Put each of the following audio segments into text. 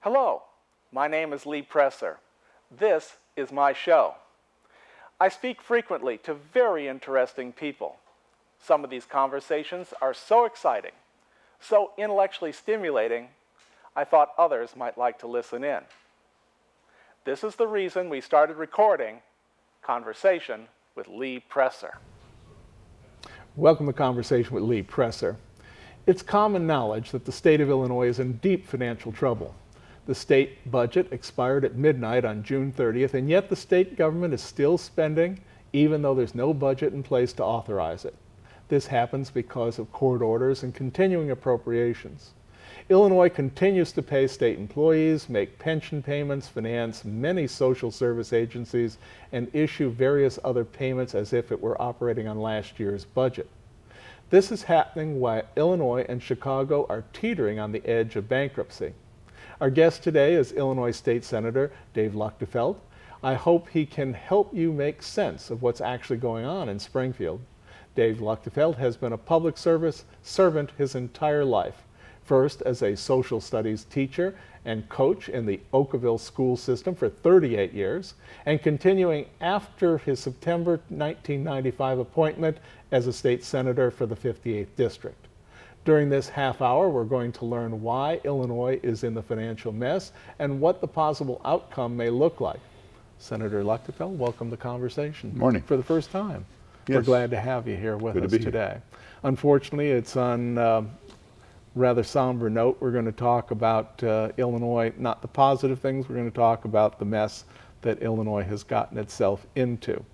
Hello, my name is Lee Presser. This is my show. I speak frequently to very interesting people. Some of these conversations are so exciting, so intellectually stimulating, I thought others might like to listen in. This is the reason we started recording Conversation with Lee Presser. Welcome to Conversation with Lee Presser. It's common knowledge that the state of Illinois is in deep financial trouble. The state budget expired at midnight on June 30th, and yet the state government is still spending, even though there's no budget in place to authorize it. This happens because of court orders and continuing appropriations. Illinois continues to pay state employees, make pension payments, finance many social service agencies, and issue various other payments as if it were operating on last year's budget. This is happening while Illinois and Chicago are teetering on the edge of bankruptcy. Our guest today is Illinois State Senator Dave Luechtefeld. I hope he can help you make sense of what's actually going on in Springfield. Dave Luechtefeld has been a public service servant his entire life, first as a social studies teacher and coach in the Okawville School system for 38 years, and continuing after his September 1995 appointment as a state senator for the 58th District. During this half hour, we're going to learn why Illinois is in the financial mess and what the possible outcome may look like. Senator Luechtefeld, welcome to Conversation. Morning. For the first time. Yes. We're glad to have you here with Good us to be today. here. Unfortunately, it's on rather somber note. We're going to talk about Illinois, not the positive things. We're going to talk about the mess that Illinois has gotten itself into.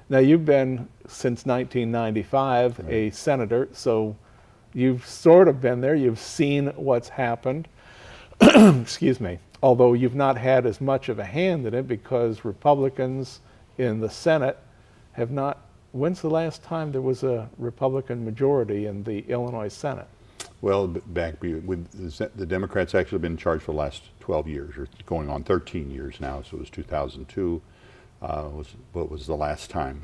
Now, you've been, since 1995, a senator, so you've sort of been there. You've seen what's happened. Excuse me. Although you've not had as much of a hand in it because Republicans in the Senate have not. When's the last time there was a Republican majority in the Illinois Senate? Well, back with the Democrats actually been in charge for the last 12 years, or going on 13 years now. So it was 2002 was the last time.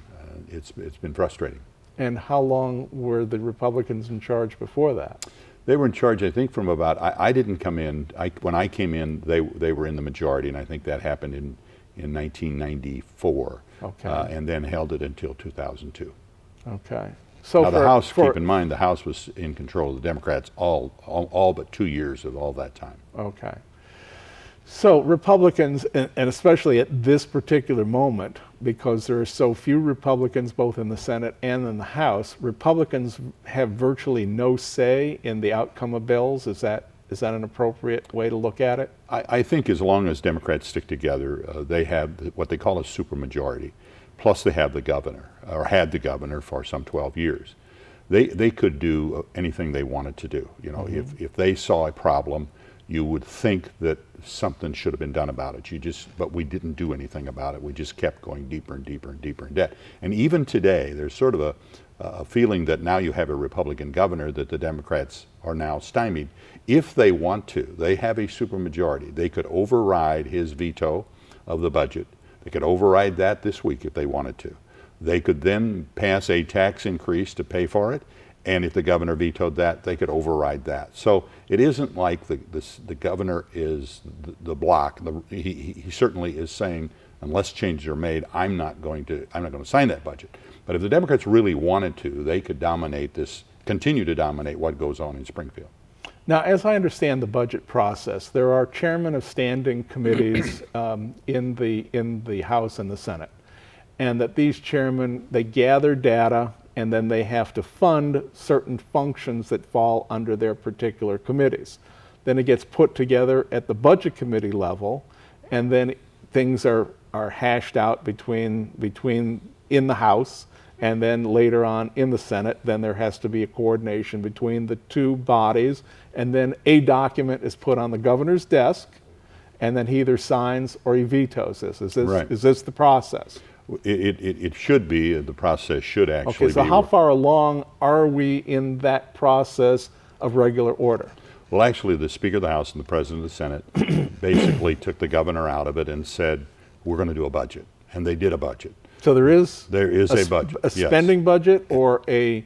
It's been frustrating. And how long were the Republicans in charge before that? They were in charge, I think, from about. I didn't come in. When I came in, they were in the majority, and I think that happened in 1994. Okay. And then held it until 2002. Okay. So now the House, keep in mind, the House was in control of the Democrats all but 2 years of all that time. Okay. So Republicans, and especially at this particular moment, because there are so few Republicans both in the Senate and in the House, Republicans have virtually no say in the outcome of bills. Is that an appropriate way to look at it? I think as long as Democrats stick together, they have what they call a supermajority. Plus they have the governor, or had the governor for some 12 years. They could do anything they wanted to do. You know, if they saw a problem, you would think that something should have been done about it. But we didn't do anything about it. We just kept going deeper and deeper and deeper in debt. And even today, there's sort of a feeling that now you have a Republican governor that the Democrats are now stymied. If they want to, they have a supermajority. They could override his veto of the budget. They could override that this week if they wanted to. They could then pass a tax increase to pay for it. And if the governor vetoed that, they could override that. So it isn't like the governor is the block. He certainly is saying, unless changes are made, I'm not going to sign that budget. But if the Democrats really wanted to, they could continue to dominate what goes on in Springfield. Now, as I understand the budget process, there are chairmen of standing committees in the House and the Senate, and that these chairmen, they gather data, and then they have to fund certain functions that fall under their particular committees. Then it gets put together at the budget committee level, and then things are hashed out between in the House, and then later on in the Senate. Then there has to be a coordination between the two bodies, and then a document is put on the governor's desk, and then he either signs or he vetoes this. Right. Is this the process? It should be. The process should actually be. Okay, so how far along are we in that process of regular order? Well, actually, the Speaker of the House and the President of the Senate basically took the governor out of it and said, we're going to do a budget. And they did a budget. So there is a budget. A spending budget or a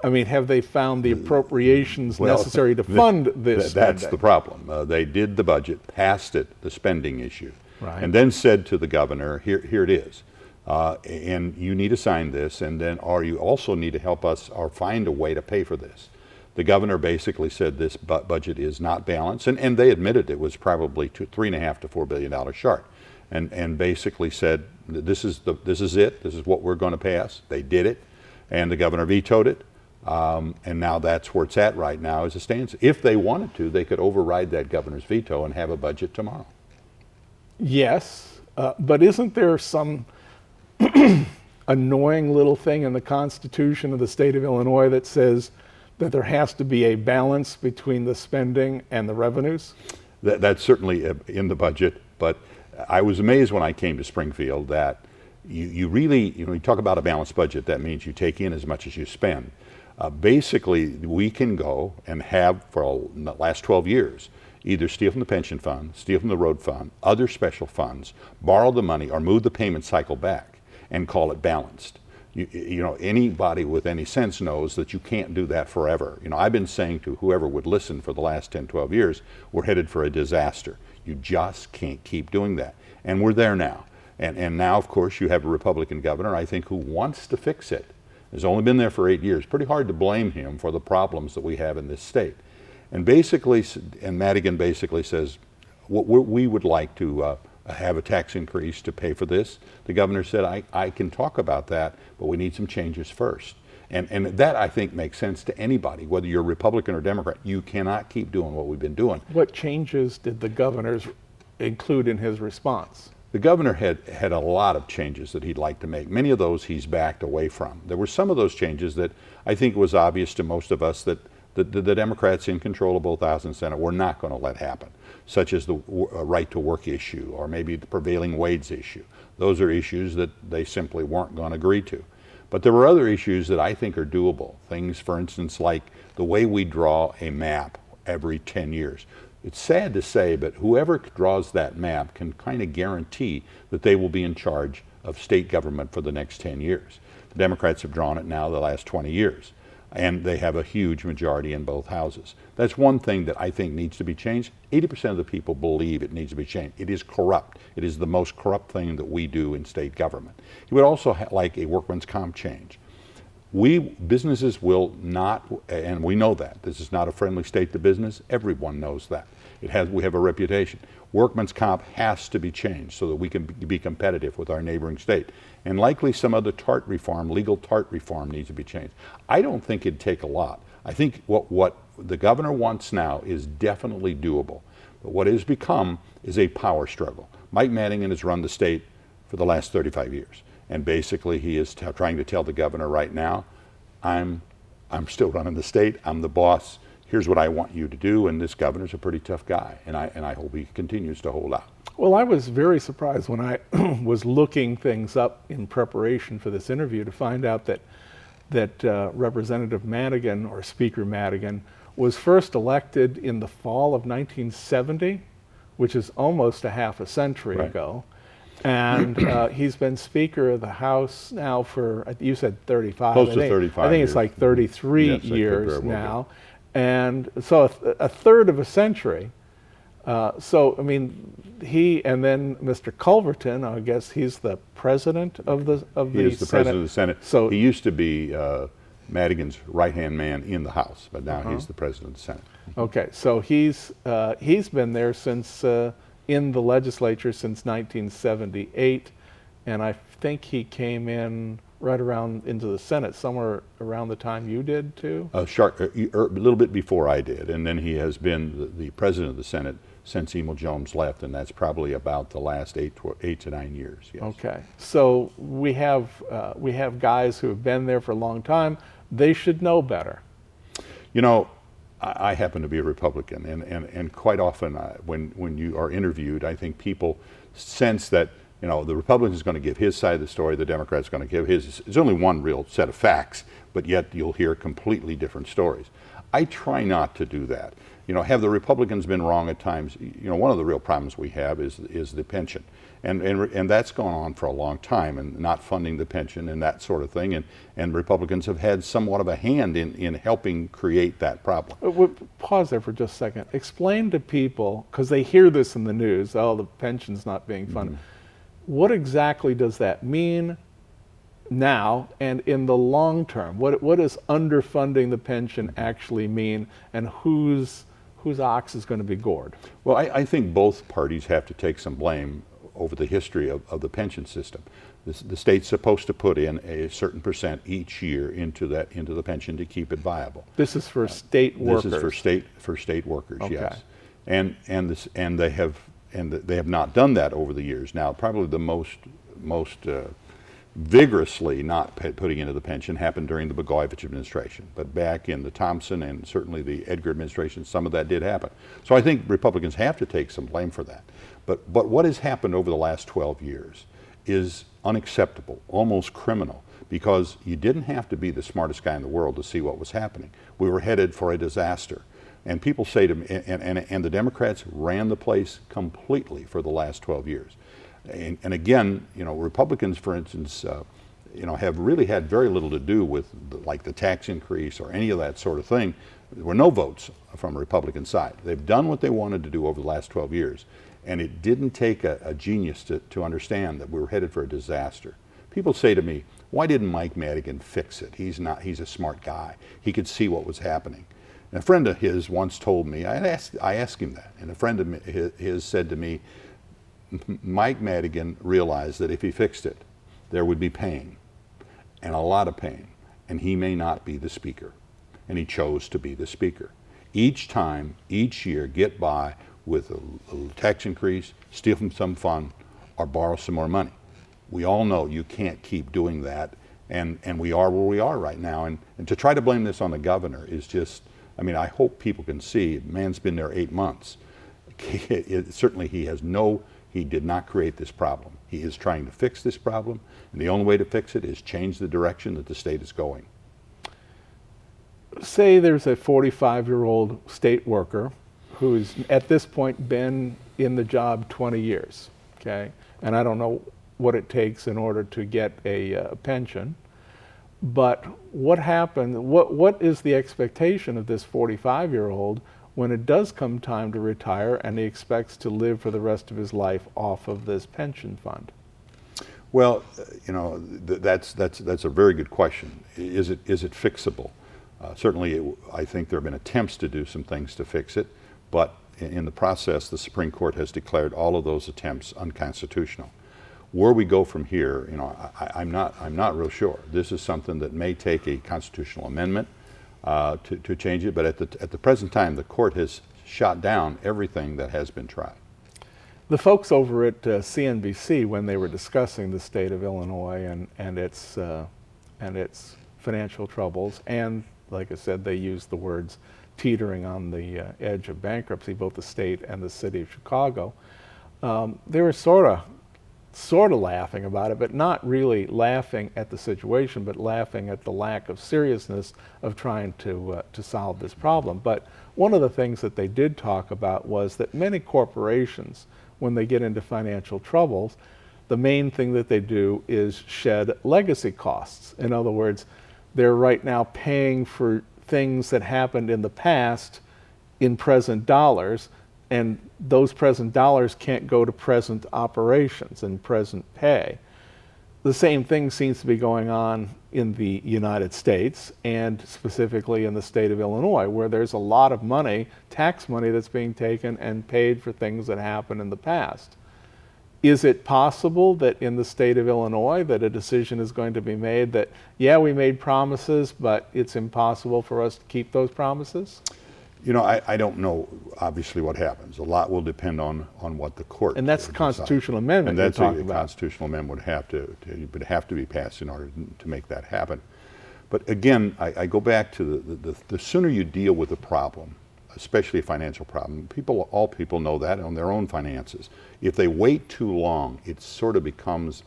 I mean, have they found the appropriations necessary to fund this spending? That's the problem. They did the budget, passed it, the spending issue, Right. and then said to the governor, here it is. And you need to sign this, and then, or you also need to help us or find a way to pay for this. The governor basically said this budget is not balanced, and they admitted it was probably $3.5 to $4 billion short, and basically said this is it. This is what we're going to pass. They did it, and the governor vetoed it, and now that's where it's at right now as it stands. If they wanted to, they could override that governor's veto and have a budget tomorrow. Yes, but isn't there some annoying little thing in the Constitution of the state of Illinois that says that there has to be a balance between the spending and the revenues? That's certainly in the budget, but I was amazed when I came to Springfield that you really, you talk about a balanced budget, that means you take in as much as you spend. Basically, we can go and have, for the last 12 years, either steal from the pension fund, steal from the road fund, other special funds, borrow the money, or move the payment cycle back and call it balanced. Anybody with any sense knows that you can't do that forever. I've been saying to whoever would listen for the last 10, 12 years, we're headed for a disaster. You just can't keep doing that. And we're there now. And now, of course, you have a Republican governor, I think, who wants to fix it. Has only been there for 8 years. Pretty hard to blame him for the problems that we have in this state. And basically, Madigan basically says, we would like to have a tax increase to pay for this. The governor said, I can talk about that, but we need some changes first. And that, I think, makes sense to anybody, whether you're Republican or Democrat. You cannot keep doing what we've been doing. What changes did the governor include in his response? The governor had a lot of changes that he'd like to make. Many of those he's backed away from. There were some of those changes that I think was obvious to most of us that the Democrats in control of both House and Senate were not going to let happen, such as the right to work issue or maybe the prevailing wage issue. Those are issues that they simply weren't going to agree to. But there were other issues that I think are doable. Things, for instance, like the way we draw a map every 10 years. It's sad to say, but whoever draws that map can kind of guarantee that they will be in charge of state government for the next 10 years. The Democrats have drawn it now the last 20 years, and they have a huge majority in both houses. That's one thing that I think needs to be changed. 80% of the people believe it needs to be changed. It is corrupt. It is the most corrupt thing that we do in state government. You would also like a workman's comp change. Businesses will not, and we know that. This is not a friendly state to business. Everyone knows that. We have a reputation. Workman's comp has to be changed so that we can be competitive with our neighboring state. And likely some other tort reform, legal tort reform, needs to be changed. I don't think it'd take a lot. I think what the governor wants now is definitely doable. But what it has become is a power struggle. Mike Madigan has run the state for the last 35 years. And basically he is trying to tell the governor right now, I'm still running the state, I'm the boss, here's what I want you to do, and this governor's a pretty tough guy, and I hope he continues to hold out. Well, I was very surprised when I was looking things up in preparation for this interview to find out that Representative Madigan, or Speaker Madigan, was first elected in the fall of 1970, which is almost a half a century ago. And he's been Speaker of the House now for, you said 35. Close to 35 I think years. It's like 33 years now. And so a third of a century. So, I mean, he and then Mr. Culverton, I guess he's the president of the Senate. He is the president of the Senate. So he used to be Madigan's right-hand man in the House, but now he's the president of the Senate. Okay, so he's been there since in the legislature since 1978, and I think he came in right around into the Senate somewhere around the time you did too? A little bit before I did, and then he has been the president of the Senate since Emil Jones left, and that's probably about the last 8 to 9 years. Yes. Okay, so we have guys who have been there for a long time. They should know better. You know, I happen to be a Republican, and quite often when you are interviewed, I think people sense that, you know, the Republican is going to give his side of the story, the Democrat is going to give his. There's only one real set of facts, but yet you'll hear completely different stories. I try not to do that. You know, have the Republicans been wrong at times? You know, one of the real problems we have is the pension. And that's gone on for a long time, and not funding the pension and that sort of thing. And Republicans have had somewhat of a hand in helping create that problem. Pause there for just a second. Explain to people, because they hear this in the news, oh, the pension's not being funded. What exactly does that mean now and in the long term? What does underfunding the pension actually mean, and whose ox is going to be gored? Well, I think both parties have to take some blame over the history of the pension system. The state's supposed to put in a certain percent each year into the pension to keep it viable. This is for state workers. This is for state workers, Okay. yes. And they have not done that over the years. Now, probably the most vigorously not putting into the pension happened during the Blagojevich administration. But back in the Thompson and certainly the Edgar administration, some of that did happen. So I think Republicans have to take some blame for that. But what has happened over the last 12 years is unacceptable, almost criminal, because you didn't have to be the smartest guy in the world to see what was happening. We were headed for a disaster. And people say to me, and the Democrats ran the place completely for the last 12 years. And again, you know, Republicans, for instance, you know, have really had very little to do with like the tax increase or any of that sort of thing. There were no votes from the Republican side. They've done what they wanted to do over the last 12 years. And it didn't take a genius to understand that we were headed for a disaster. People say to me, why didn't Mike Madigan fix it? He's a smart guy. He could see what was happening. And a friend of his once told me, I asked him that, and a friend of his said to me, Mike Madigan realized that if he fixed it, there would be pain, and a lot of pain, and he may not be the speaker. And he chose to be the speaker. Each time, each year, get by with a tax increase, steal from some fund, or borrow some more money. We all know you can't keep doing that, and we are where we are right now. And to try to blame this on the governor is just, I mean, I hope people can see, man's been there 8 months. Certainly he did not create this problem. He is trying to fix this problem, and the only way to fix it is change the direction that the state is going. Say there's a 45-year-old state worker who's at this point been in the job 20 years, okay? And I don't know what it takes in order to get a pension, but what is the expectation of this 45-year-old when it does come time to retire and he expects to live for the rest of his life off of this pension fund? Well, you know, that's a very good question. Is it fixable? Certainly, I think there have been attempts to do some things to fix it, but in the process, the Supreme Court has declared all of those attempts unconstitutional. Where we go from here, you know, I'm not real sure. This is something that may take a constitutional amendment to change it, but at the present time, the court has shot down everything that has been tried. The folks over at CNBC, when they were discussing the state of Illinois and its financial troubles, and like I said, they used the words teetering on the edge of bankruptcy, both the state and the city of Chicago, they were sort of laughing about it, but not really laughing at the situation, but laughing at the lack of seriousness of trying to solve this problem. But one of the things that they did talk about was that many corporations, when they get into financial troubles, the main thing that they do is shed legacy costs. In other words, they're right now paying for things that happened in the past in present dollars, and those present dollars can't go to present operations and present pay. The same thing seems to be going on in the United States, and specifically in the state of Illinois, where there's a lot of money, tax money, that's being taken and paid for things that happened in the past. Is it possible that in the state of Illinois that a decision is going to be made that, yeah, we made promises, but it's impossible for us to keep those promises? You know, I don't know, obviously, what happens. A lot will depend on what the court And that's the constitutional amendment you're talking about. And that's a constitutional amendment would have to be passed in order to make that happen. But again, I go back to the sooner you deal with a problem, especially a financial problem, all people know that on their own finances. If they wait too long, it sort of becomes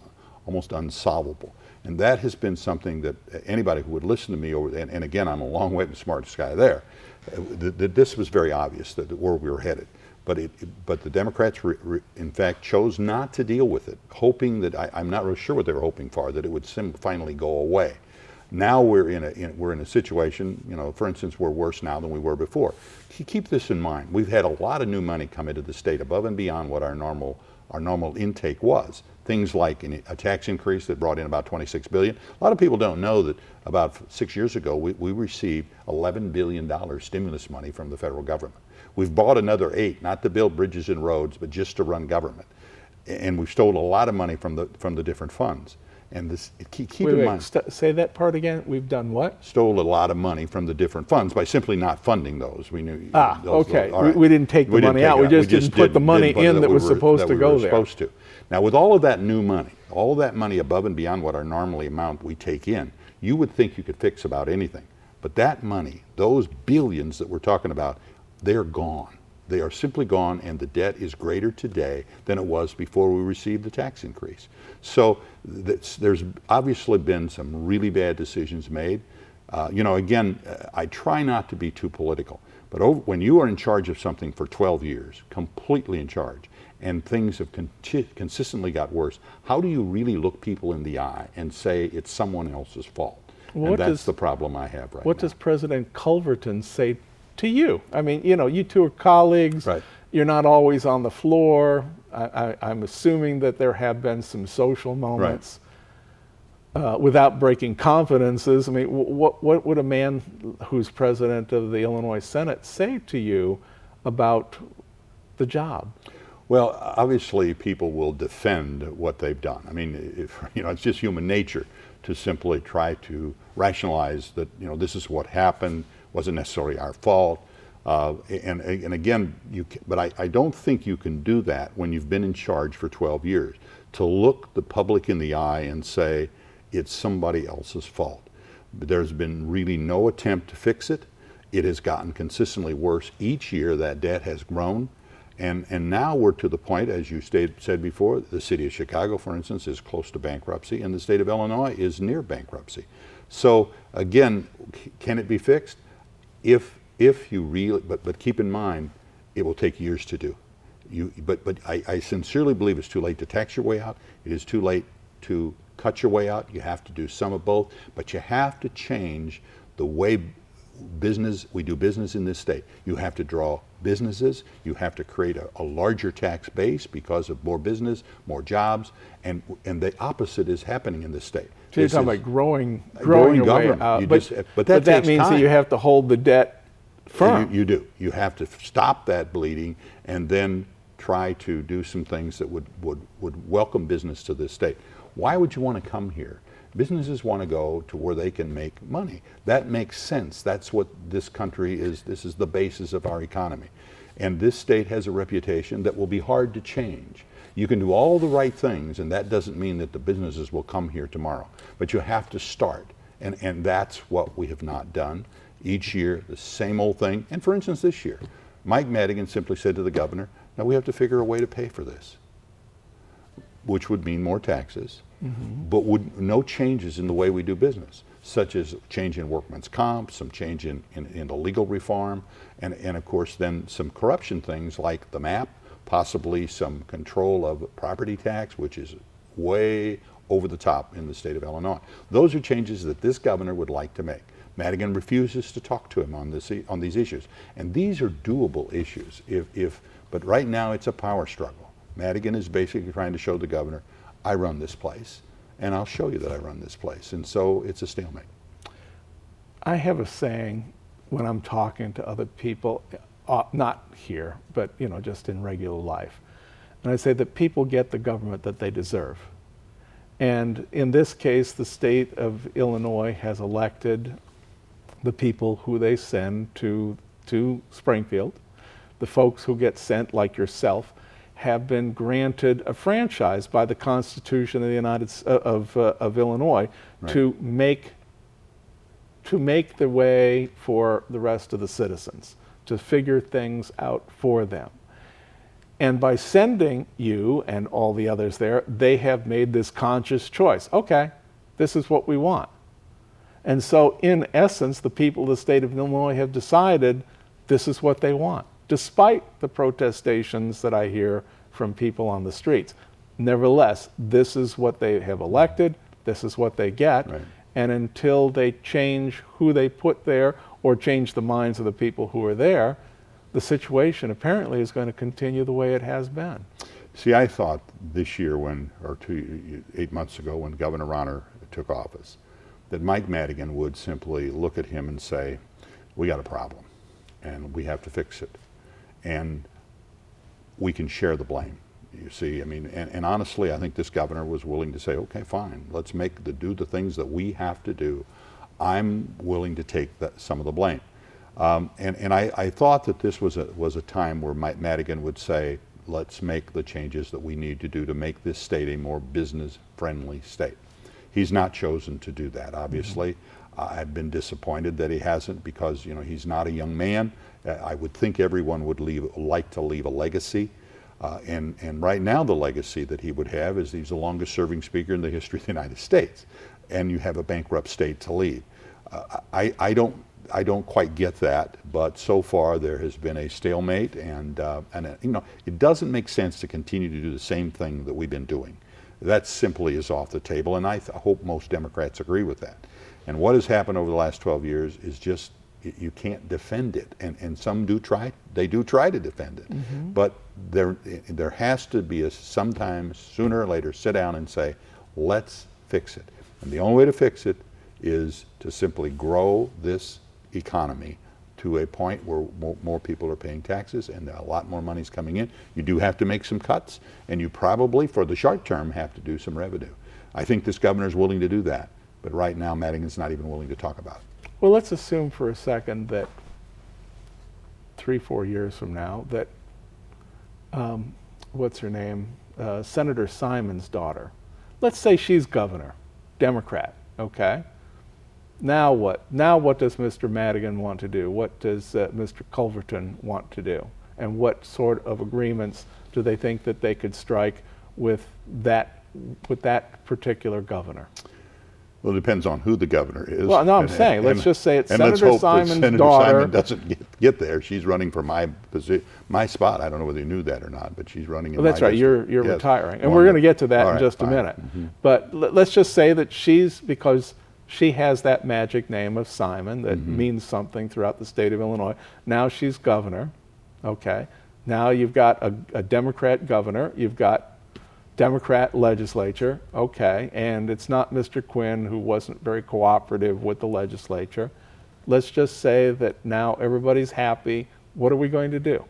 almost unsolvable. And that has been something that anybody who would listen to me and again, I'm a long way from the smartest guy there, that this was very obvious that where we were headed. But the Democrats, in fact, chose not to deal with it, hoping that, I'm not really sure what they were hoping for, that it would finally go away. Now we're in a situation, for instance, we're worse now than we were before. Keep this in mind. We've had a lot of new money come into the state above and beyond what our normal intake was. Things like a tax increase that brought in about $26 billion. A lot of people don't know that about 6 years ago, we received $11 billion stimulus money from the federal government. We've bought another $8 billion, not to build bridges and roads, but just to run government. And we've stolen a lot of money from the different funds. And keep in mind. Say that part again. We've done what? Stole a lot of money from the different funds by simply not funding those. We knew. Okay. Right. We didn't take the money out. We just didn't put the money in that was supposed to go there. Supposed to. Now, with all of that new money, all of that money above and beyond what our normally amount we take in, you would think you could fix about anything. But that money, those billions that we're talking about, they're gone. They are simply gone, and the debt is greater today than it was before we received the tax increase. So there's obviously been some really bad decisions made. Again, I try not to be too political, but when you are in charge of something for 12 years, completely in charge, and things have consistently got worse, how do you really look people in the eye and say it's someone else's fault? And that's the problem I have right now. What does President Culverton say to you? I mean, you two are colleagues. Right. You're not always on the floor. I'm assuming that there have been some social moments. Right. Without breaking confidences, I mean, what would a man who's president of the Illinois Senate say to you about the job? Well, obviously, people will defend what they've done. I mean, it's just human nature to simply try to rationalize that, this is what happened, wasn't necessarily our fault. And again, but I don't think you can do that when you've been in charge for 12 years, to look the public in the eye and say it's somebody else's fault. There's been really no attempt to fix it. It has gotten consistently worse. Each year that debt has grown. And now we're to the point, as you said before, the city of Chicago, for instance, is close to bankruptcy, and the state of Illinois is near bankruptcy. So again, can it be fixed? If you really, but keep in mind, it will take years to do. But I sincerely believe it's too late to tax your way out. It is too late to cut your way out. You have to do some of both, but you have to change the way we do business in this state. You have to draw businesses. You have to create a larger tax base because of more business, more jobs, and the opposite is happening in this state. So you're talking about growing your way out, but that means time. That you have to hold the debt firm. You do. You have to stop that bleeding and then try to do some things that would welcome business to this state. Why would you want to come here? Businesses want to go to where they can make money. That makes sense. That's what this country is. This is the basis of our economy. And this state has a reputation that will be hard to change. You can do all the right things, and that doesn't mean that the businesses will come here tomorrow. But you have to start. And that's what we have not done. Each year, the same old thing. And for instance, this year, Mike Madigan simply said to the governor, now we have to figure a way to pay for this, which would mean more taxes. Mm-hmm. But no changes in the way we do business, such as change in workman's comp, some change in the legal reform, and of course then some corruption things like the MAP, possibly some control of property tax, which is way over the top in the state of Illinois. Those are changes that this governor would like to make. Madigan refuses to talk to him on these issues, and these are doable issues. But right now it's a power struggle. Madigan is basically trying to show the governor, I run this place, and I'll show you that I run this place. And so it's a stalemate. I have a saying when I'm talking to other people, not here, but just in regular life. And I say that people get the government that they deserve. And in this case, the state of Illinois has elected the people who they send to Springfield. The folks who get sent, like yourself, have been granted a franchise by the Constitution of Illinois, right, to make the way for the rest of the citizens, to figure things out for them. And by sending you and all the others there, they have made this conscious choice. Okay, This is what we want. And so, in essence, the people of the state of Illinois have decided this is what they want, despite the protestations that I hear from people on the streets. Nevertheless, this is what they have elected, this is what they get, Right. and until they change who they put there or change the minds of the people who are there, the situation apparently is going to continue the way it has been. See, I thought this year or 8 months ago when Governor Rauner took office, that Mike Madigan would simply look at him and say, we got a problem and we have to fix it. And we can share the blame. You see, I mean, and honestly, I think this governor was willing to say, okay, fine, let's do the things that we have to do. I'm willing to take some of the blame. And I thought that this was a time where Mike Madigan would say, let's make the changes that we need to do to make this state a more business-friendly state. He's not chosen to do that, obviously. I've been disappointed that he hasn't, because he's not a young man. I would think everyone would like to leave a legacy. And right now the legacy that he would have is he's the longest serving speaker in the history of the United States. And you have a bankrupt state to lead. I don't quite get that, but so far there has been a stalemate, and it doesn't make sense to continue to do the same thing that we've been doing. That simply is off the table, and I hope most Democrats agree with that. And what has happened over the last 12 years is just, you can't defend it, and some do try. They do try to defend it, but there has to be sometimes sooner or later sit down and say, let's fix it. And the only way to fix it is to simply grow this economy to a point where more people are paying taxes and a lot more money is coming in. You do have to make some cuts, and you probably, for the short term, have to do some revenue. I think this governor is willing to do that, but right now Madigan's not even willing to talk about it. Well, let's assume for a second that 3-4 years from now that, what's her name, Senator Simon's daughter, let's say she's governor, Democrat, okay? Now what? Now what does Mr. Madigan want to do? What does Mr. Culverton want to do? And what sort of agreements do they think that they could strike with that particular governor? Well, it depends on who the governor is. Well, no, I'm saying, let's just say it's Senator Simon's Senator daughter. Simon doesn't get there. She's running for my spot. I don't know whether you knew that or not, but she's running in my Well, that's right. district. You're Yes. retiring, and we're going to get to that All in right, just a fine. minute. But let's just say that because she has that magic name of Simon that means something throughout the state of Illinois. Now she's governor. Okay. Now you've got a Democrat governor. You've got Democrat legislature. Okay. And it's not Mr. Quinn, who wasn't very cooperative with the legislature. Let's just say that now everybody's happy. What are we going to do?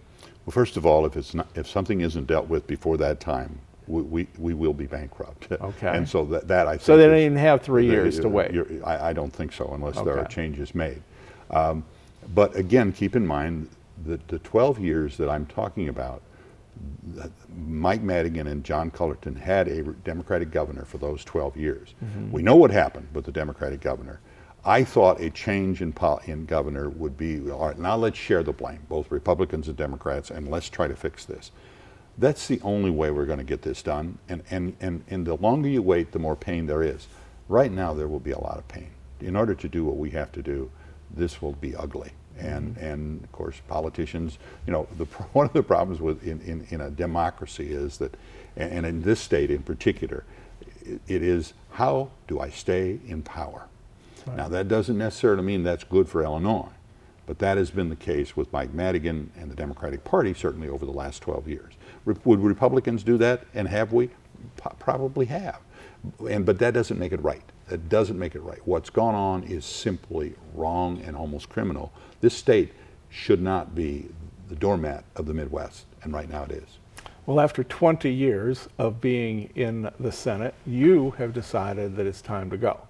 Well, first of all, if something isn't dealt with before that time, we will be bankrupt. Okay. And so that I think. So they don't even have 3 years to wait. I don't think so, unless there are Okay. changes made. But again, keep in mind that the 12 years that I'm talking about, Mike Madigan and John Culverton had a Democratic governor for those 12 years. We know what happened with the Democratic governor. I thought a change in governor would be, all right, now let's share the blame, both Republicans and Democrats, and let's try to fix this. That's the only way we're going to get this done. And the longer you wait, the more pain there is. Right now, there will be a lot of pain. In order to do what we have to do, this will be ugly. And of course, politicians, one of the problems in a democracy is that, and in this state in particular, it is, how do I stay in power? Right. Now, that doesn't necessarily mean that's good for Illinois, but that has been the case with Mike Madigan and the Democratic Party, certainly over the last 12 years. Would Republicans do that, and have we? Probably have. But that doesn't make it right. That doesn't make it right. What's gone on is simply wrong and almost criminal. This state should not be the doormat of the Midwest, and right now it is. Well, after 20 years of being in the Senate, you have decided that it's time to go.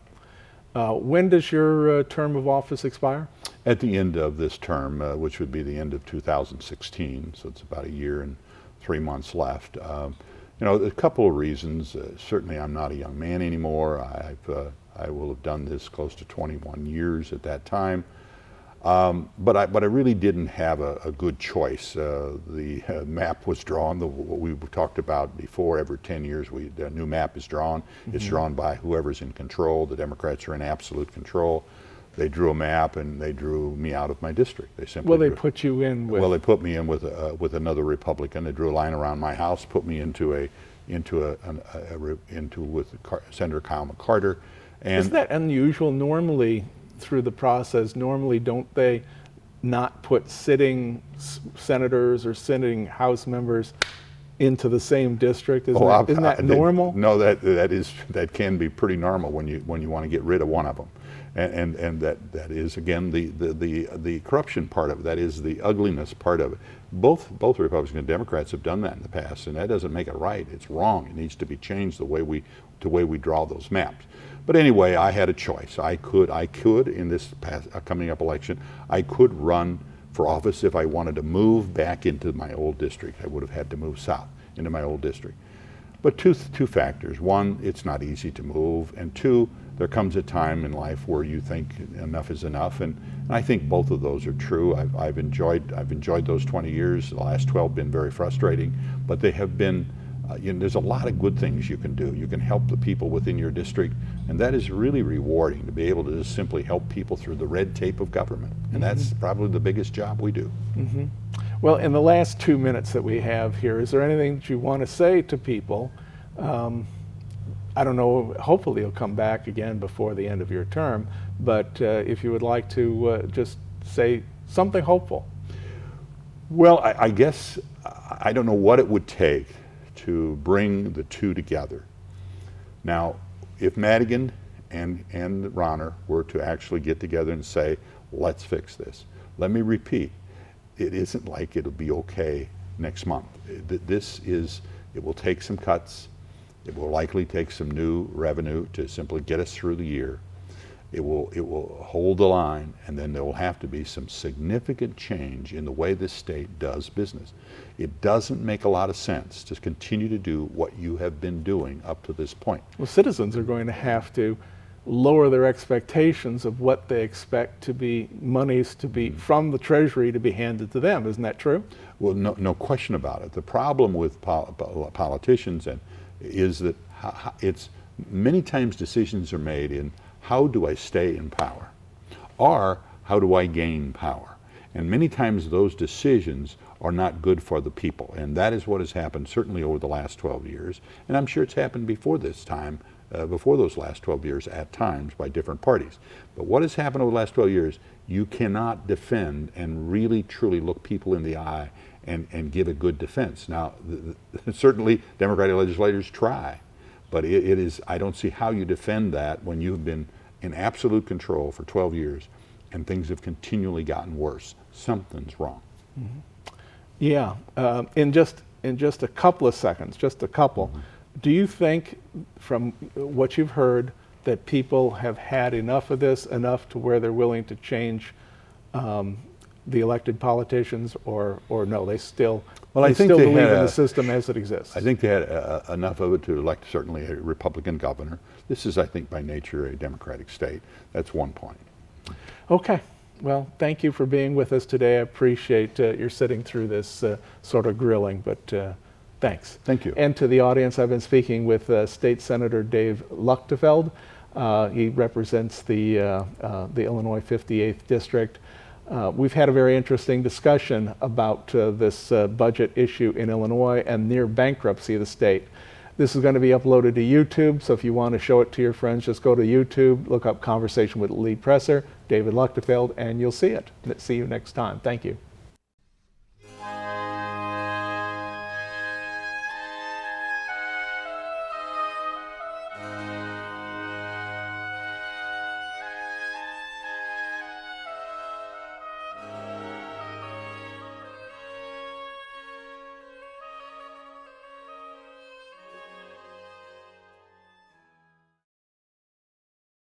When does your term of office expire? At the end of this term, which would be the end of 2016, so it's about a year and 3 months left. A couple of reasons. Certainly, I'm not a young man anymore. I will have done this close to 21 years at that time. But I really didn't have a good choice. The map was drawn, what we talked about before. Every 10 years, a new map is drawn. It's drawn by whoever's in control. The Democrats are in absolute control. They drew a map, and they drew me out of my district. They simply they put you in with... Well, they put me in with another Republican. They drew a line around my house, put me into with Senator Kyle McCarter. And isn't that unusual? Normally, through the process, don't they not put sitting senators or sitting House members into the same district? Isn't that normal? No, that can be pretty normal when you want to get rid of one of them. And that is, again, the corruption part of it. That is the ugliness part of it. Both Republicans and Democrats have done that in the past, and that doesn't make it right. It's wrong. It needs to be changed, the way we draw those maps. But anyway, I had a choice. I could in this coming up election, I could run for office if I wanted to move back into my old district. I would have had to move south into my old district. But two factors. One, it's not easy to move, and two, there comes a time in life where you think enough is enough, and I think both of those are true. I've enjoyed those 20 years. The last 12 been very frustrating, but they have been. There's a lot of good things you can do. You can help the people within your district, and that is really rewarding, to be able to just simply help people through the red tape of government, and that's probably the biggest job we do. Well, in the last 2 minutes that we have here, is there anything that you want to say to people? I don't know, hopefully you'll come back again before the end of your term, but if you would like to just say something hopeful. Well, I guess I don't know what it would take to bring the two together. Now, if Madigan and Ronner were to actually get together and say, let's fix this. Let me repeat, it isn't like it'll be okay next month. It will take some cuts. It will likely take some new revenue to simply get us through the year. It will hold the line, and then there will have to be some significant change in the way this state does business. It doesn't make a lot of sense to continue to do what you have been doing up to this point. Well, citizens are going to have to lower their expectations of what they expect to be monies to be from the Treasury to be handed to them. Isn't that true? Well, no question about it. The problem with politicians is that it's many times decisions are made in how do I stay in power, or how do I gain power? And many times those decisions are not good for the people, and that is what has happened certainly over the last 12 years, and I'm sure it's happened before this time, before those last 12 years at times by different parties. But what has happened over the last 12 years, you cannot defend and really truly look people in the eye and give a good defense. Now, certainly Democratic legislators try, but it is, I don't see how you defend that when you've been in absolute control for 12 years and things have continually gotten worse. Something's wrong. Yeah, in just a couple of seconds, just a couple, do you think from what you've heard that people have had enough of this, enough to where they're willing to change the elected politicians, or no, they still believe in the system as it exists? I think they had enough of it to elect certainly a Republican governor. This is, I think, by nature a Democratic state. That's one point. Okay. Well, thank you for being with us today. I appreciate your sitting through this sort of grilling, but thanks. Thank you. And to the audience, I've been speaking with State Senator Dave Luechtefeld. He represents the Illinois 58th District. We've had a very interesting discussion about this budget issue in Illinois and near bankruptcy of the state. This is going to be uploaded to YouTube, so if you want to show it to your friends, just go to YouTube, look up Conversation with Lee Presser, David Luechtefeld, and you'll see it. See you next time. Thank you.